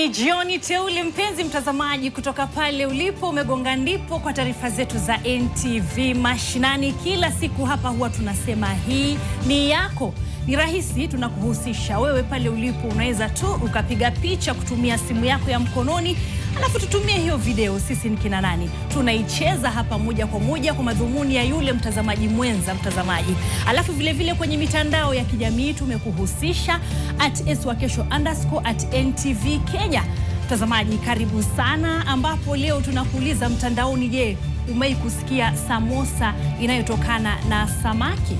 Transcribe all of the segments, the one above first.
Ni jioni teule mpenzi mtazamaji, kutoka pale ulipo umegonga ndipo kwa taarifa zetu za NTV Mashinani. Kila siku hapa huwa tunasema hii ni yako. Ni rahisi, tunakuhusisha wewe pale ulipo. Unaweza tu ukapiga picha kutumia simu yako ya mkononi, alafu tutumie hiyo video. Sisi ni kina nani, tunaicheza hapa moja kwa moja kwa madhumuni ya yule mtazamaji mwenza mtazamaji. Alafu vile vile kwenye mitandao ya kijamii tumekuhusisha @swakesho_@NTV Kenya. Mtazamaji karibu sana, ambapo leo tunakuuliza mtandaoni, je, umei kusikia samosa inayotokana na samaki?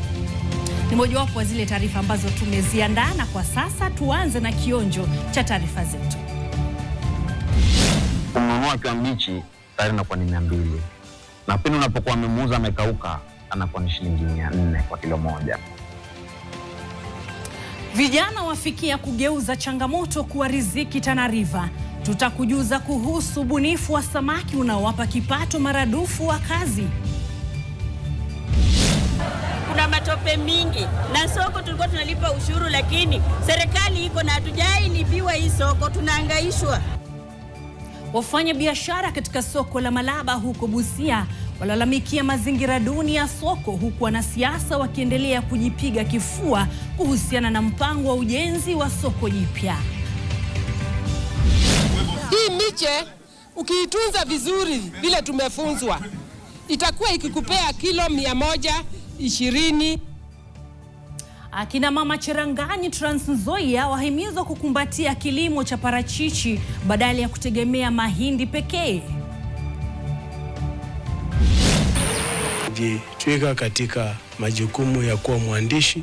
Ni mojawapo wa zile taarifa ambazo tumeziandaa, na kwa sasa tuanze na kionjo cha taarifa zetu. Kununua kwa mbichi tayari inakuwa ni 200. Na pindi unapokuwa umemuuza amekauka anakuwa ni shilingi 400 kwa kilo moja. Vijana wafikia kugeuza changamoto kuwa riziki Tana River. Tutakujuza kuhusu ubunifu wa samaki unaowapa kipato maradufu wa kazi. Kuna matope mingi na soko tulikuwa tunalipa ushuru, lakini serikali iko na hatujailipiwa hii soko, tunahangaishwa. Wafanya biashara katika soko la Malaba huko Busia walalamikia mazingira duni ya soko, huku wanasiasa wakiendelea kujipiga kifua kuhusiana na mpango wa ujenzi wa soko jipya. Hii miche ukiitunza vizuri vile tumefunzwa, itakuwa ikikupea kilo 120. Akina mama Cherangani Trans Nzoia wahimizwa kukumbatia kilimo cha parachichi badala ya kutegemea mahindi pekee. Tuika katika majukumu ya kuwa mwandishi.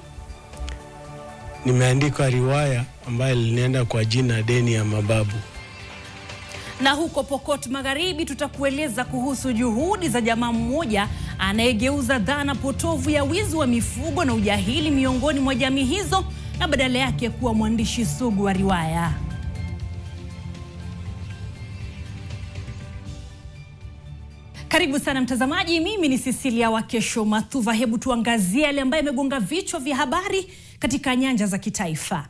Nimeandika riwaya ambayo linaenda kwa jina Deni ya Mababu. Na huko Pokot Magharibi tutakueleza kuhusu juhudi za jamaa mmoja anayegeuza dhana potovu ya wizi wa mifugo na ujahili miongoni mwa jamii hizo na badala yake kuwa mwandishi sugu wa riwaya. Karibu sana mtazamaji, mimi ni Cecilia Wakesho Mathuva. Hebu tuangazie yale ambayo yamegonga vichwa vya habari katika nyanja za kitaifa.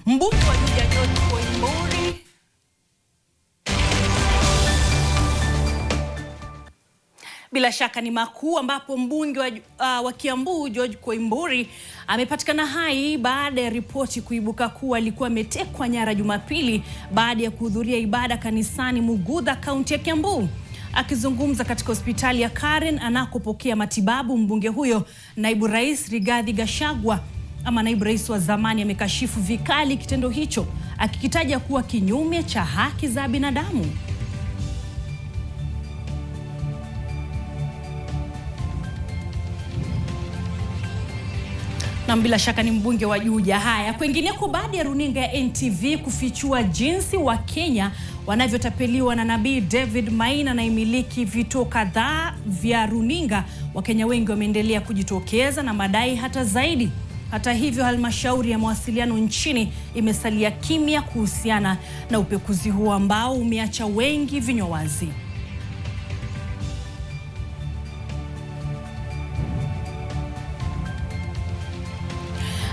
Mbunge wa Juja George Koimburi bila shaka ni makuu, ambapo mbunge wa Kiambu George Koimburi amepatikana hai baada ya ripoti kuibuka kuwa alikuwa ametekwa nyara Jumapili baada ya kuhudhuria ibada kanisani Mugudha, kaunti ya Kiambu. Akizungumza katika hospitali ya Karen anakopokea matibabu, mbunge huyo, naibu rais Rigathi Gachagua ama naibu rais wa zamani, amekashifu vikali kitendo hicho, akikitaja kuwa kinyume cha haki za binadamu. Na bila shaka ni mbunge wa Juja. Haya, kwengineko, baada ya runinga ya NTV kufichua jinsi wa Kenya wanavyotapeliwa na Nabii David Maina na imiliki vituo kadhaa vya runinga, Wakenya wengi wameendelea kujitokeza na madai hata zaidi. Hata hivyo, halmashauri ya mawasiliano nchini imesalia kimya kuhusiana na upekuzi huo ambao umeacha wengi vinywa wazi.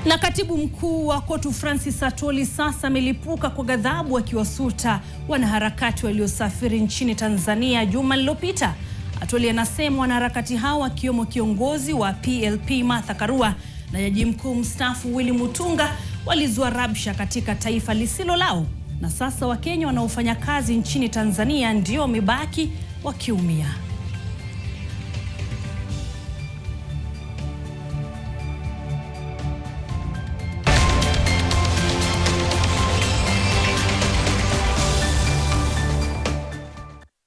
Na katibu mkuu wa KOTU Francis Atoli sasa amelipuka kwa ghadhabu akiwasuta wanaharakati waliosafiri nchini Tanzania juma lililopita. Atoli anasema wanaharakati hao, akiwemo kiongozi wa PLP Martha Karua na jaji mkuu mstaafu Willy Mutunga, walizua rabsha katika taifa lisilo lao, na sasa Wakenya wanaofanya kazi nchini Tanzania ndio wamebaki wakiumia.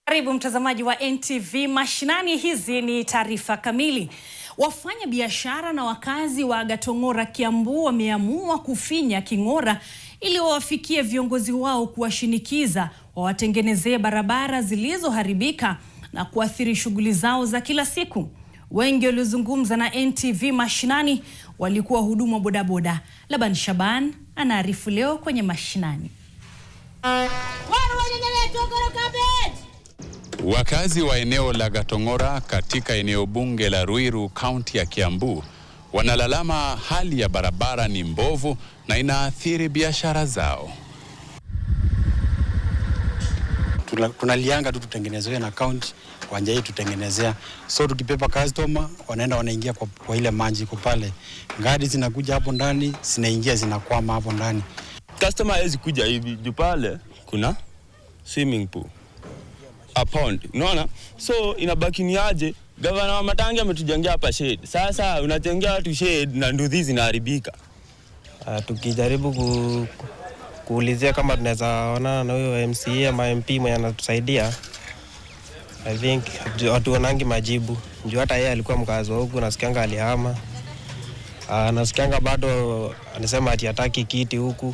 Karibu mtazamaji wa NTV Mashinani, hizi ni taarifa kamili. Wafanya biashara na wakazi wa Gatong'ora, Kiambu, wameamua kufinya king'ora ili wawafikie viongozi wao kuwashinikiza wawatengenezee barabara zilizoharibika na kuathiri shughuli zao za kila siku. Wengi waliozungumza na NTV Mashinani walikuwa huduma bodaboda. Laban Shaban anaarifu leo kwenye Mashinani. Wakazi wa eneo la Gatong'ora katika eneo bunge la Ruiru, kaunti ya Kiambu, wanalalama hali ya barabara ni mbovu na inaathiri biashara zao. tunalianga tu tutengenezewe na account kwa njia hii tutengenezea. So tukipepa customer wanaingia kwa ile maji iko pale. Ngadi zinakuja hapo ndani, zinaingia zinakwama hapo ndani. Customer hawezi kuja hivi juu pale kuna swimming pool. A pond. Unaona? So inabaki ni aje? Gavana wa Matangi ametujengea hapa shade. Sasa unatengea watu shade na nduthi zinaharibika. Tukijaribu kuulizia kama tunaweza onana na huyo MCA ama MP mwenye anatusaidia, I think watu wanangi majibu. Njoo hata yeye alikuwa mkazi wa huku, nasikianga alihama. Nasikianga bado anasema ati hataki kiti huku.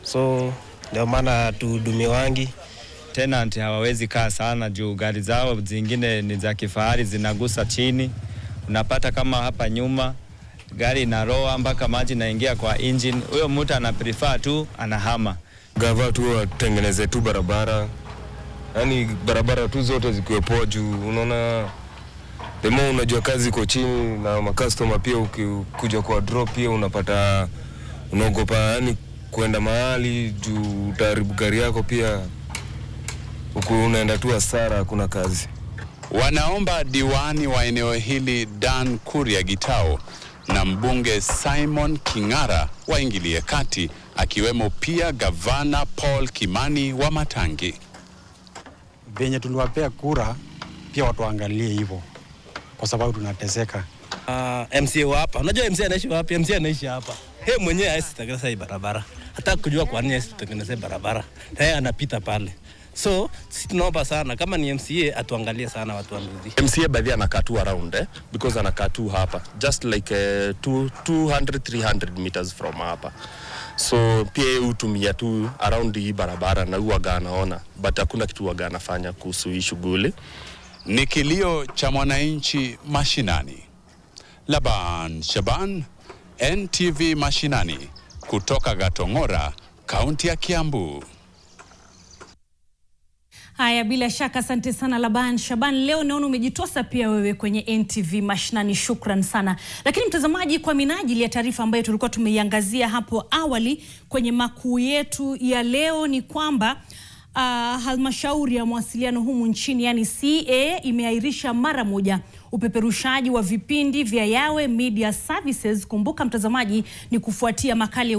So ndio maana tuhudumiwangi. Tenant hawawezi kaa sana juu gari zao zingine ni za kifahari zinagusa chini. Unapata kama hapa nyuma gari inaroa mpaka maji naingia kwa engine. Huyo mtu ana prefer tu anahama. Gava tu watengeneze tu barabara. Yaani barabara tu zote zikiwepo juu unaona demo unajua kazi iko chini na makastoma pia ukikuja kwa drop pia unapata unaogopa yani kwenda mahali juu utaharibu gari yako pia unaenda tu hasara kuna kazi. Wanaomba diwani wa eneo hili Dan Kuria Gitao na mbunge Simon King'ara waingilie kati, akiwemo pia gavana Paul Kimani wa Matangi. Venye tuliwapea kura pia watu waangalie hivyo kwa sababu tunateseka. MCA hapa. Unajua MCA anaishi wapi? MCA anaishi hapa. Yeye mwenyewe haisitengeneza hii barabara. Hata kujua kwa nini haisitengeneza barabara. Yeye anapita pale. So, sisi tunaomba sana kama ni MCA atuangalie sana watu wa Nduthi. MCA baadhi anakaa tu around because anakaa tu hapa just like 200-300 meters from hapa. So pia utumia tu around hii barabara na huwa anaona but hakuna kitu huwa anafanya kuhusu hii shughuli. Ni kilio cha mwananchi mashinani. Laban Shaban, NTV Mashinani, kutoka Gatong'ora, kaunti ya Kiambu. Haya, bila shaka asante sana Laban Shaban. Leo naona umejitosa pia wewe kwenye NTV Mashinani, shukran sana. Lakini mtazamaji, kwa minajili ya taarifa ambayo tulikuwa tumeiangazia hapo awali kwenye makuu yetu ya leo ni kwamba halmashauri ya mawasiliano humu nchini yani CA imeahirisha mara moja upeperushaji wa vipindi vya Yawe Media Services. Kumbuka mtazamaji, ni kufuatia makala ya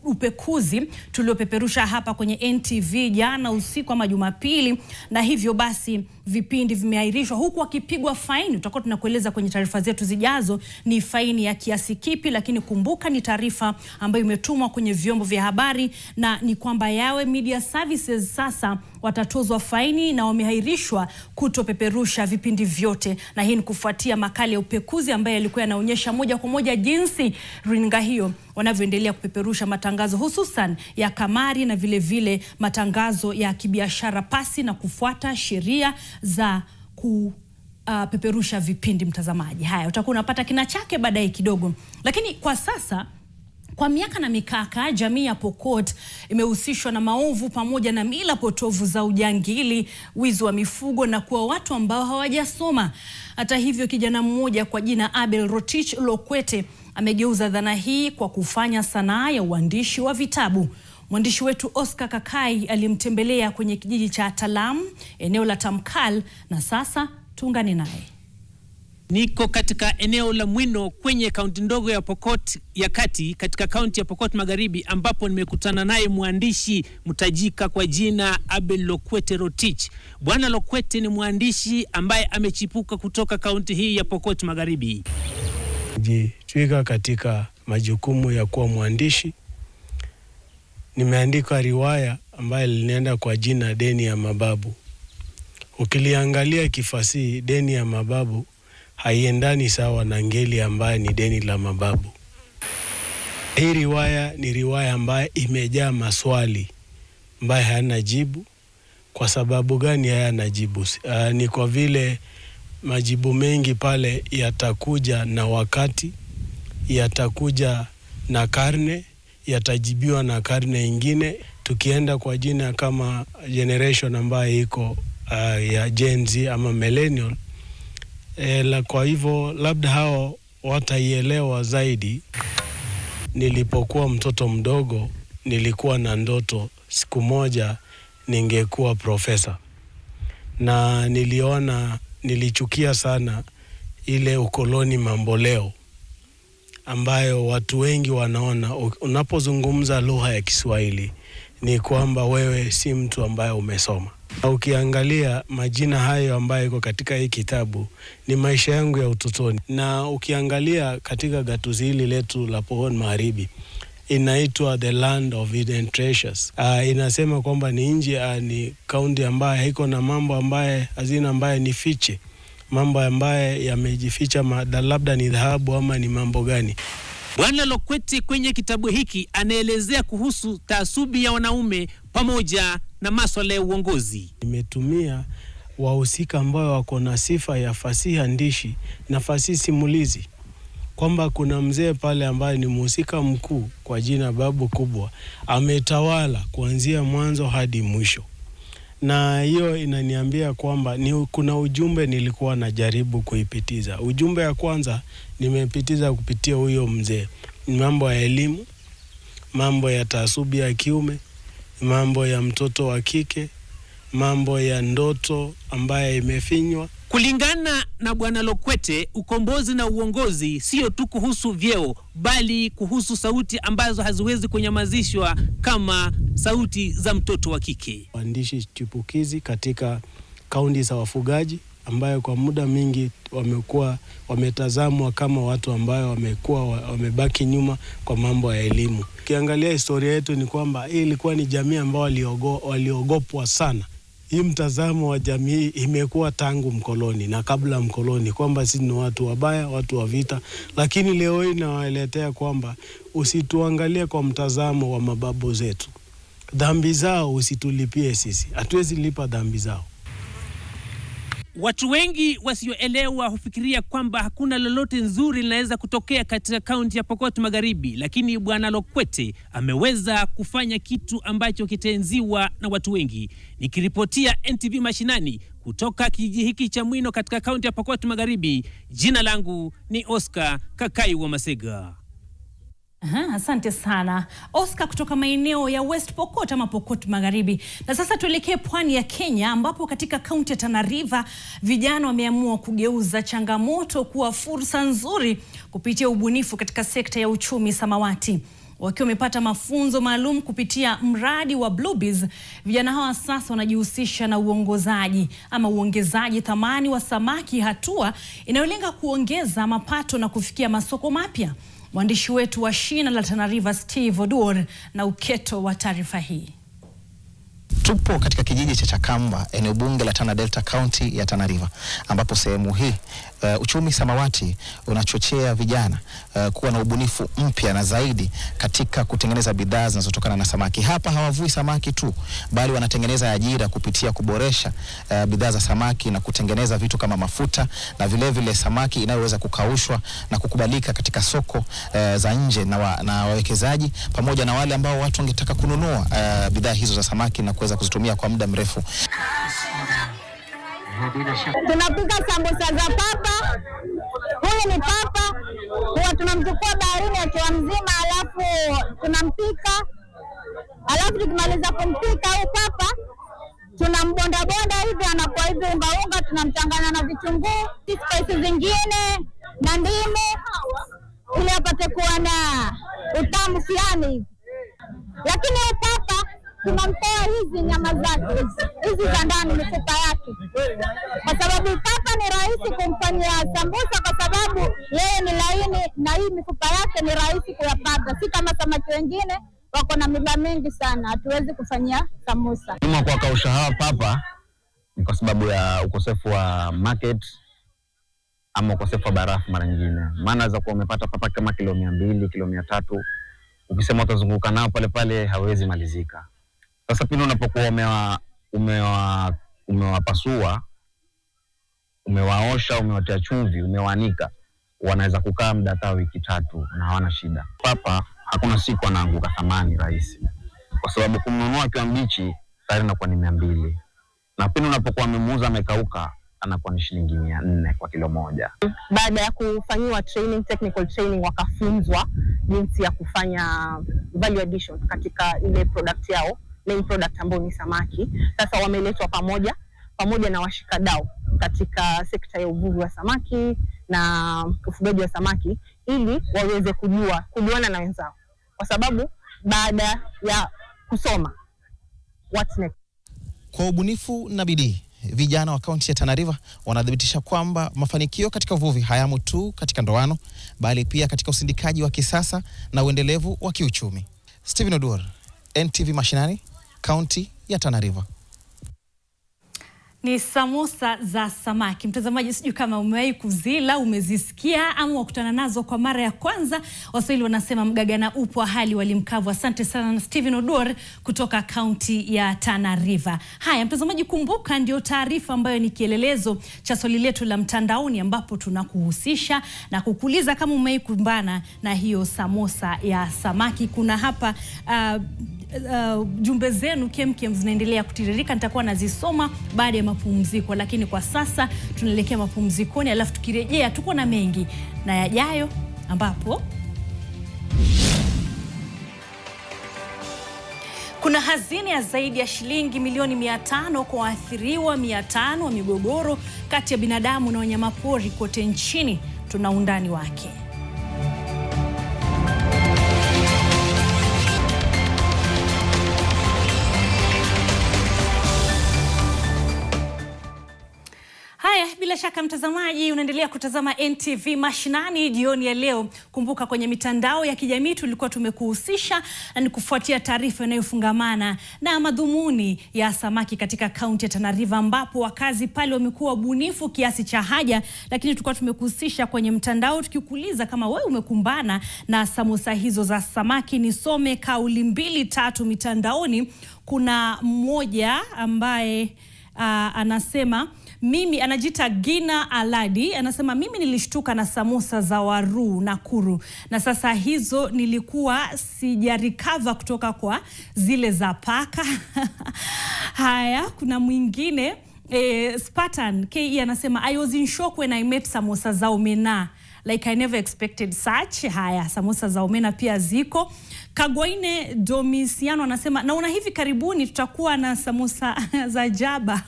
upekuzi tuliopeperusha hapa kwenye NTV jana usiku ama Jumapili, na hivyo basi vipindi vimeahirishwa huku wakipigwa faini. Tutakuwa tunakueleza kwenye taarifa zetu zijazo ni faini ya kiasi kipi, lakini kumbuka ni taarifa ambayo imetumwa kwenye vyombo vya habari na ni kwamba Yawe Media Services sasa watatozwa faini na wameahirishwa kutopeperusha vipindi vyote, na hii ni kufuatia makala ya upekuzi ambayo yalikuwa yanaonyesha moja kwa moja jinsi runinga hiyo wanavyoendelea kupeperusha matangazo hususan ya kamari na vile vile matangazo ya kibiashara pasi na kufuata sheria za kupeperusha vipindi. Mtazamaji, haya utakuwa unapata kina chake baadaye kidogo, lakini kwa sasa kwa miaka na mikaka jamii ya Pokot imehusishwa na maovu pamoja na mila potovu za ujangili, wizi wa mifugo na kuwa watu ambao hawajasoma. Hata hivyo, kijana mmoja kwa jina Abel Rotich Lokwete amegeuza dhana hii kwa kufanya sanaa ya uandishi wa vitabu. Mwandishi wetu Oscar Kakai alimtembelea kwenye kijiji cha Talam, eneo la Tamkal, na sasa tuungane naye. Niko katika eneo la Mwino kwenye kaunti ndogo ya Pokot ya Kati katika kaunti ya Pokot Magharibi, ambapo nimekutana naye mwandishi mtajika kwa jina Abel Lokwete Rotich. Bwana Lokwete ni mwandishi ambaye amechipuka kutoka kaunti hii ya Pokot Magharibi. Jitwika katika majukumu ya kuwa mwandishi. Nimeandika riwaya ambayo linaenda kwa jina Deni ya Mababu. Ukiliangalia kifasihi, Deni ya Mababu haiendani sawa na ngeli ambaye ni deni la mababu. Hii riwaya ni riwaya ambaye imejaa maswali ambaye hayana jibu. Kwa sababu gani hayana jibu? Ni kwa vile majibu mengi pale yatakuja na wakati, yatakuja na karne, yatajibiwa na karne ingine. Tukienda kwa jina kama generation ambaye iko ya Gen Z ama millennial, kwa hivyo labda hao wataielewa zaidi. Nilipokuwa mtoto mdogo nilikuwa na ndoto siku moja ningekuwa profesa. Na nilichukia sana ile ukoloni mamboleo ambayo watu wengi wanaona unapozungumza lugha ya Kiswahili ni kwamba wewe si mtu ambaye umesoma. Ukiangalia majina hayo ambayo iko katika hii kitabu ni maisha yangu ya utotoni. Na ukiangalia katika gatuzi hili letu la Pokot Magharibi inaitwa The Land of Hidden Treasures. Inasema kwamba ni ni kaunti ambayo haiko na mambo ambaye hazina ambaye ni fiche. Mambo ambaye yamejificha labda ni dhahabu ama ni mambo gani. Bwana Lokwete kwenye kitabu hiki anaelezea kuhusu taasubi ya wanaume pamoja na masuala ya uongozi. Nimetumia wahusika ambao wako na sifa ya fasihi andishi na fasihi simulizi. Kwamba kuna mzee pale ambaye ni mhusika mkuu kwa jina Babu Kubwa, ametawala kuanzia mwanzo hadi mwisho. Na hiyo inaniambia kwamba kuna ujumbe nilikuwa najaribu kuipitiza. Ujumbe ya kwanza nimepitiza kupitia huyo mzee. Mambo ya elimu, mambo ya taasubi ya kiume, mambo ya mtoto wa kike, mambo ya ndoto ambaye imefinywa. Kulingana na Bwana Lokwete, ukombozi na uongozi sio tu kuhusu vyeo, bali kuhusu sauti ambazo haziwezi kunyamazishwa kama sauti za mtoto wa kike. Waandishi chipukizi katika kaunti za wafugaji ambayo kwa muda mingi wametazamwa kama watu ambao wamebaki nyuma kwa mambo ya elimu. Ukiangalia historia yetu ni kwamba hii ilikuwa ni jamii ambao waliogopwa sana. Hii mtazamo wa jamii imekuwa tangu mkoloni na kabla mkoloni kwamba sisi ni watu wabaya, watu wa vita, lakini leo hii nawaletea kwamba usituangalie kwa mtazamo wa mababu zetu. Dhambi zao usitulipie sisi. Hatuwezi lipa dhambi zao. Watu wengi wasioelewa hufikiria kwamba hakuna lolote nzuri linaweza kutokea katika kaunti ya Pokot Magharibi, lakini Bwana Lokwete ameweza kufanya kitu ambacho kitaenziwa na watu wengi. Nikiripotia NTV Mashinani kutoka kijiji hiki cha Mwino katika kaunti ya Pokot Magharibi, jina langu ni Oscar Kakai wa Masega. Asante sana Oscar kutoka maeneo ya West Pokot ama Pokot Magharibi. Na sasa tuelekee pwani ya Kenya ambapo katika kaunti ya Tana River vijana wameamua kugeuza changamoto kuwa fursa nzuri kupitia ubunifu katika sekta ya uchumi samawati. Wakiwa wamepata mafunzo maalum kupitia mradi wa Bluebees, vijana hawa sasa wanajihusisha na uongezaji thamani wa samaki, hatua inayolenga kuongeza mapato na kufikia masoko mapya. Mwandishi wetu wa shina la Tana River Steve Oduor na uketo wa taarifa hii. Tupo katika kijiji cha Chakamba, eneo bunge la Tana Delta County ya Tana River, ambapo sehemu hii uchumi samawati unachochea vijana kuwa na ubunifu mpya na zaidi katika kutengeneza bidhaa zinazotokana na samaki. Hapa hawavui samaki tu, bali wanatengeneza ajira kupitia kuboresha bidhaa za samaki na kutengeneza vitu kama mafuta na vile vile samaki inayoweza kukaushwa na kukubalika katika soko za nje na wawekezaji pamoja na wale ambao watu wangetaka kununua bidhaa hizo za samaki na kuweza kuzitumia kwa muda mrefu. Tunapika sambusa za papa. Huyu ni papa. Huwa tunamchukua baharini akiwa mzima, alafu tunampika. Alafu tukimaliza kumpika huyu papa, tunambonda hivi anakuwa hivi unga, tunamchanganya na vitunguu, spices zingine na ndimu ili apate kuwa na utamu fulani. Lakini huyu papa tunamtoa hizi nyama zake, hizi za ndani, mifupa yake, kwa sababu papa ni rahisi kumfanyia sambusa kwa sababu yeye ni laini na hii mifupa yake ni rahisi kuyapata, si kama samaki wengine wako na miba mingi sana, hatuwezi kufanyia sambusa. Kwa kukausha hawa papa ni kwa sababu ya ukosefu wa market ama ukosefu wa barafu mara nyingine. Maana za kuwa umepata papa kama kilo 200, kilo 300, ukisema utazunguka nao pale hawezi malizika. Sasa pindi unapokuwa umewapasua, umewaosha, umewatia chumvi, umewaanika, wanaweza kukaa muda hata wiki 3 na hawana shida. Papa hakuna siku anaanguka thamani rahisi, kwa sababu kumnunua akiwa mbichi tayari inakuwa ni 200, na pindi unapokuwa umemuuza amekauka anakuwa ni shilingi 400 kwa kilo moja. Baada ya kufanyiwa training, technical training, wakafunzwa jinsi ya kufanya value addition katika ile product yao, main product ambao ni samaki. Sasa wameletwa pamoja na washikadau katika sekta ya uvuvi wa samaki na ufugaji wa samaki ili waweze kujuana na wenzao, kwa sababu baada ya kusoma what's next. Kwa ubunifu na bidii, vijana wa kaunti ya Tana River wanadhibitisha kwamba mafanikio katika uvuvi hayamo tu katika ndoano, bali pia katika usindikaji wa kisasa na uendelevu wa kiuchumi. Stephen Oduor, NTV Mashinani, kaunti ya Tana River. Ni samosa za samaki. Mtazamaji, sijui kama umewahi kuzila, umezisikia ama wakutana nazo kwa mara ya kwanza. Waswahili wanasema mgagana upo hali walimkavu. Asante sana na Stephen Oduor kutoka kaunti ya Tana River. Haya mtazamaji, kumbuka ndio taarifa ambayo ni kielelezo cha swali letu la mtandaoni, ambapo tunakuhusisha na kukuuliza kama umewahi kumbana na hiyo samosa ya samaki. Kuna hapa jumbe zenu kemkem zinaendelea kutiririka, nitakuwa nazisoma baada ya mapumziko, lakini kwa sasa tunaelekea mapumzikoni, alafu tukirejea tuko na mengi na yajayo, ambapo kuna hazina ya zaidi ya shilingi milioni 500 kwa waathiriwa 500 wa migogoro kati ya binadamu na wanyamapori kote nchini. Tuna undani wake. Haya, bila shaka mtazamaji unaendelea kutazama NTV Mashinani jioni ya leo. Kumbuka kwenye mitandao ya kijamii tulikuwa tumekuhusisha na ni kufuatia taarifa inayofungamana na madhumuni ya samaki katika kaunti ya Tana River, ambapo wakazi pale wamekuwa bunifu kiasi cha haja, lakini tulikuwa tumekuhusisha kwenye mtandao tukikuuliza kama wewe umekumbana na samosa hizo za samaki. Nisome kauli 2-3 mitandaoni. Kuna mmoja ambaye anasema mimi, anajita Gina Aladi, anasema mimi nilishtuka na samosa za Waru Nakuru, na sasa hizo nilikuwa sijarikava kutoka kwa zile za paka. Haya, kuna mwingine Spartan KE anasema I was in shock when I met samosa za omena, like I never expected such. Haya, samosa za omena pia ziko. Kagwaine Domisiano anasema naona hivi karibuni tutakuwa na samosa za jaba.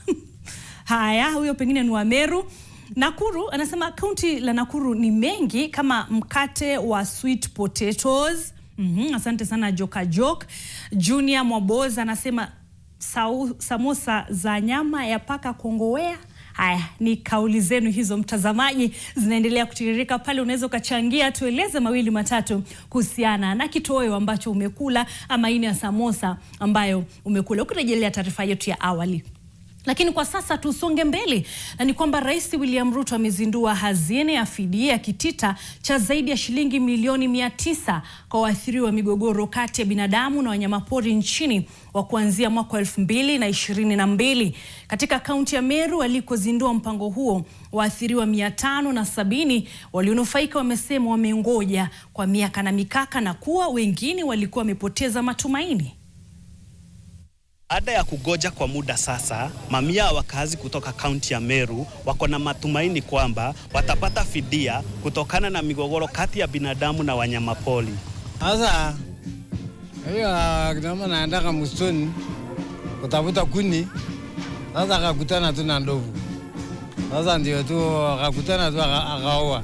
Haya, huyo pengine ni wa Meru. Nakuru anasema kaunti la Nakuru ni mengi kama mkate wa sweet potatoes. Asante sana Joka Jok. Junior Mwaboza anasema samosa za nyama ya paka kongowea. Haya, ni kauli zenu hizo mtazamaji, zinaendelea kutiririka pale. Unaweza ukachangia, tueleze 2-3 kuhusiana na kitoweo ambacho umekula ama aina ya samosa ambayo umekula, ukirejelea taarifa yetu ya awali. Lakini kwa sasa tusonge mbele, na ni kwamba Rais William Ruto amezindua hazina ya fidia kitita cha zaidi ya shilingi milioni 900 kwa waathiriwa wa migogoro kati ya binadamu na wanyamapori nchini wa kuanzia mwaka 2022. Katika kaunti ya Meru alikozindua mpango huo, waathiriwa 570 walionufaika wamesema wamengoja kwa miaka na mikaka na kuwa wengine walikuwa wamepoteza matumaini. Baada ya kugoja kwa muda sasa, mamia ya wakazi kutoka kaunti ya Meru wako na matumaini kwamba watapata fidia kutokana na migogoro kati ya binadamu na wanyamapori. Sasa hiyo kama naenda msituni kutafuta kuni, sasa akakutana tu na ndovu. Sasa ndio tu akakutana tu akaoa.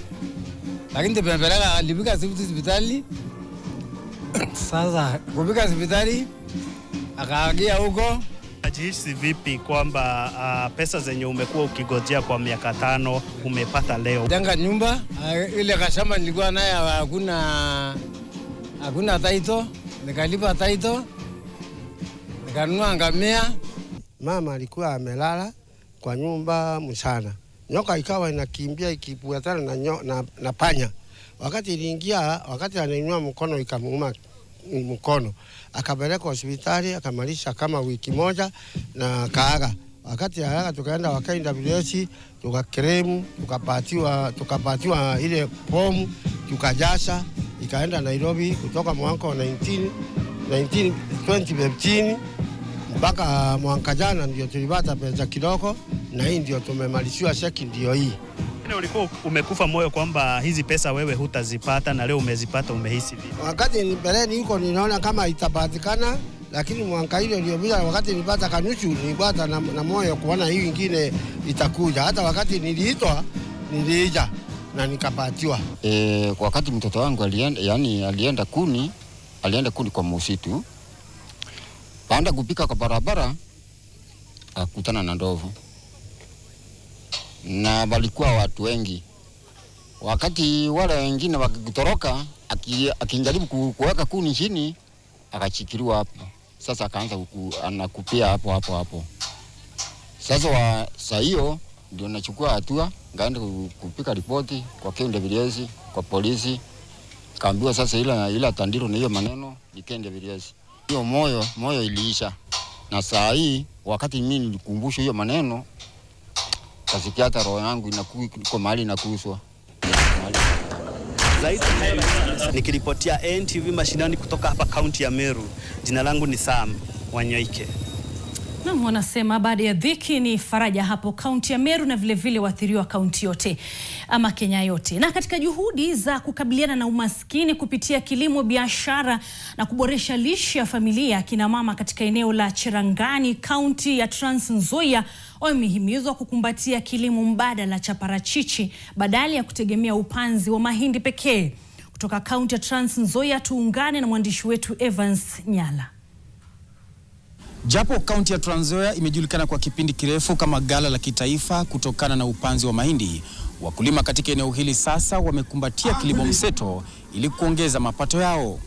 Lakini tepeleka alipika hospitali. Sasa kupika hospitali akaagia huko. Najihisi vipi kwamba pesa zenye umekuwa ukigojea kwa miaka 5 umepata leo? Jenga nyumba, ile kashamba nilikuwa naye hakuna taito, nikalipa taito, nikanunua ngamia. Mama alikuwa amelala kwa nyumba mchana, nyoka ikawa inakimbia ikifuatana na panya. Wakati iliingia, wakati anainua mkono ikamuuma mkono, akapeleka hospitali, akamalisha kama wiki moja na kaaga. Wakati ya tukaenda wakaenda WS, tukakremu, tukapatiwa ile pomu, tukajasha, ikaenda Nairobi kutoka mwaka wa 2015 mpaka mwaka jana ndio tulipata pesa kidogo, na hii ndio tumemalishiwa sheki ndio hii. Ulikuwa umekufa moyo kwamba hizi pesa wewe hutazipata na leo umezipata, umehisi vipi? Wakati mbeleni huko ninaona kama itapatikana, lakini mwaka ile uliopita wakati nilipata kanusu nilipata na moyo kuona hii nyingine itakuja. Hata wakati niliitwa nilija na nikapatiwa. Kwa wakati mtoto wangu alienda kuni kwa msitu. Baada kupika kwa barabara akutana na ndovu. Na walikuwa watu wengi. Wakati wale wengine wakitoroka akijaribu kuweka kuni chini akachikiliwa hapo. Sasa akaanza anakupia hapo. Sasa hiyo ndio nachukua hatua, ngaenda kupika ripoti kwa kende vilezi, kwa polisi. Kaambiwa sasa ila tandiro na hiyo maneno nikende vilezi. Hiyo moyo iliisha. Na saa hii wakati mimi nilikumbusha hiyo maneno kasikia hata roho yangu iko mahali inakuswa. Zaidi nikiripotia NTV mashinani kutoka hapa kaunti ya Meru. Jina langu ni Sam Wanyaike. Na wanasema baada ya dhiki ni faraja hapo kaunti ya Meru na vile waathiriwa kaunti yote ama Kenya yote. Na katika juhudi za kukabiliana na umaskini kupitia kilimo, biashara na kuboresha lishe ya familia, kina mama katika eneo la Cherangani kaunti ya Trans Nzoia wamehimizwa kukumbatia kilimo mbadala cha parachichi badala ya kutegemea upanzi wa mahindi pekee. Kutoka kaunti ya Trans Nzoia tuungane na mwandishi wetu Evans Nyala. Japo kaunti ya Trans Nzoia imejulikana kwa kipindi kirefu kama ghala la kitaifa kutokana na upanzi wa mahindi, wakulima katika eneo hili sasa wamekumbatia kilimo mseto ili kuongeza mapato yao.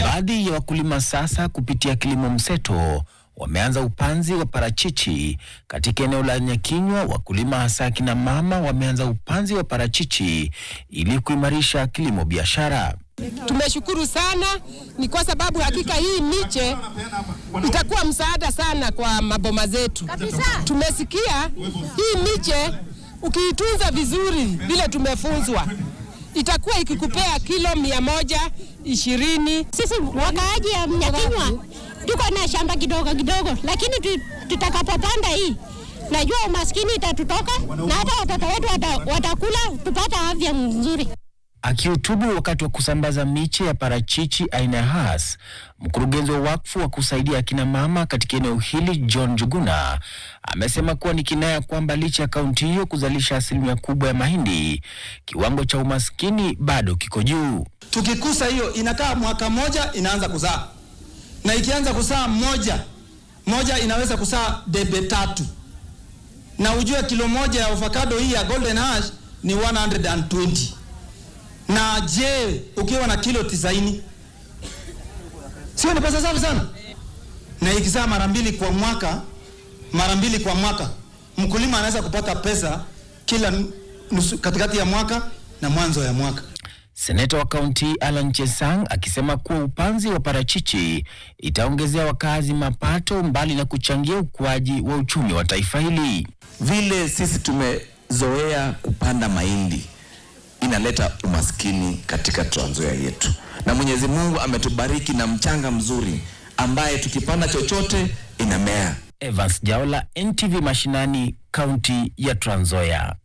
Baadhi ya wakulima sasa kupitia kilimo mseto wameanza upanzi wa parachichi. Katika eneo la Nyakinywa, wakulima hasa kina mama wameanza upanzi wa parachichi ili kuimarisha kilimo biashara. Tumeshukuru sana, ni kwa sababu hakika hii miche itakuwa msaada sana kwa maboma zetu. Tumesikia hii miche ukiitunza vizuri vile tumefunzwa itakuwa ikikupea kilo 120. Sisi wakaaji ya Nyakinywa tuko na shamba kidogo, lakini tutakapopanda hii najua umaskini itatutoka na hata watoto wetu watakula tupata afya nzuri. Akihutubu wakati wa kusambaza miche ya parachichi aina ya Hass, mkurugenzi wa wakfu wa kusaidia akina mama katika eneo hili John Njuguna amesema kuwa ni kinaya kwamba licha ya kaunti hiyo kuzalisha asilimia kubwa ya mahindi, kiwango cha umaskini bado kiko juu. Tukikusa hiyo inakaa mwaka moja inaanza kuzaa. Na ikianza kuzaa moja inaweza kuzaa debe 3. Na ujue kilo moja ya avocado hii ya Golden Hass ni 120. Na je, ukiwa na kilo 90, sio ni pesa safi sana? Na ikizaa mara mbili kwa mwaka, mkulima anaweza kupata pesa kila katikati ya mwaka na mwanzo ya mwaka. Seneta wa kaunti Alan Chesang akisema kuwa upanzi wa parachichi itaongezea wakazi mapato mbali na kuchangia ukuaji wa uchumi wa taifa hili. Vile sisi tumezoea kupanda mahindi inaleta umaskini katika Trans Nzoia yetu. Na Mwenyezi Mungu ametubariki na mchanga mzuri ambaye tukipanda chochote inamea. Evans Jaola, NTV mashinani, kaunti ya Trans Nzoia.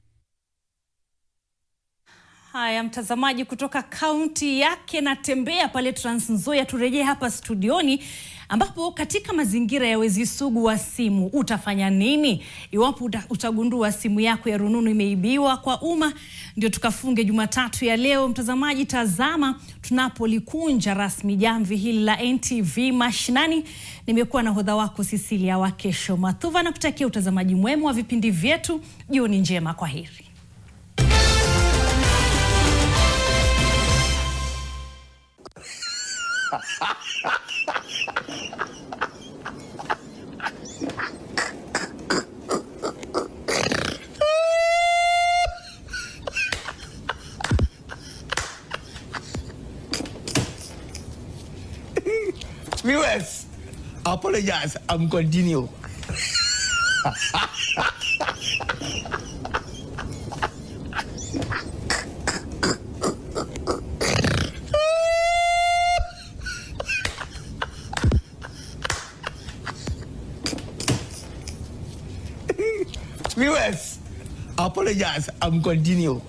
Haya mtazamaji, kutoka kaunti yake na tembea pale Trans Nzoia, turejee hapa studioni ambapo katika mazingira ya wezi sugu wa simu utafanya nini iwapo utagundua simu yako ya rununu imeibiwa kwa umma? Ndio tukafunge Jumatatu ya leo. Mtazamaji, tazama tunapolikunja rasmi jamvi hili la NTV mashinani. Nimekuwa na hodha wako Cecilia Wakesho Mathuva na kutakia utazamaji mwema wa vipindi vyetu. Jioni njema, kwa heri. Viewers, apologize, I'm continue. Viewers, apologize, I'm continue.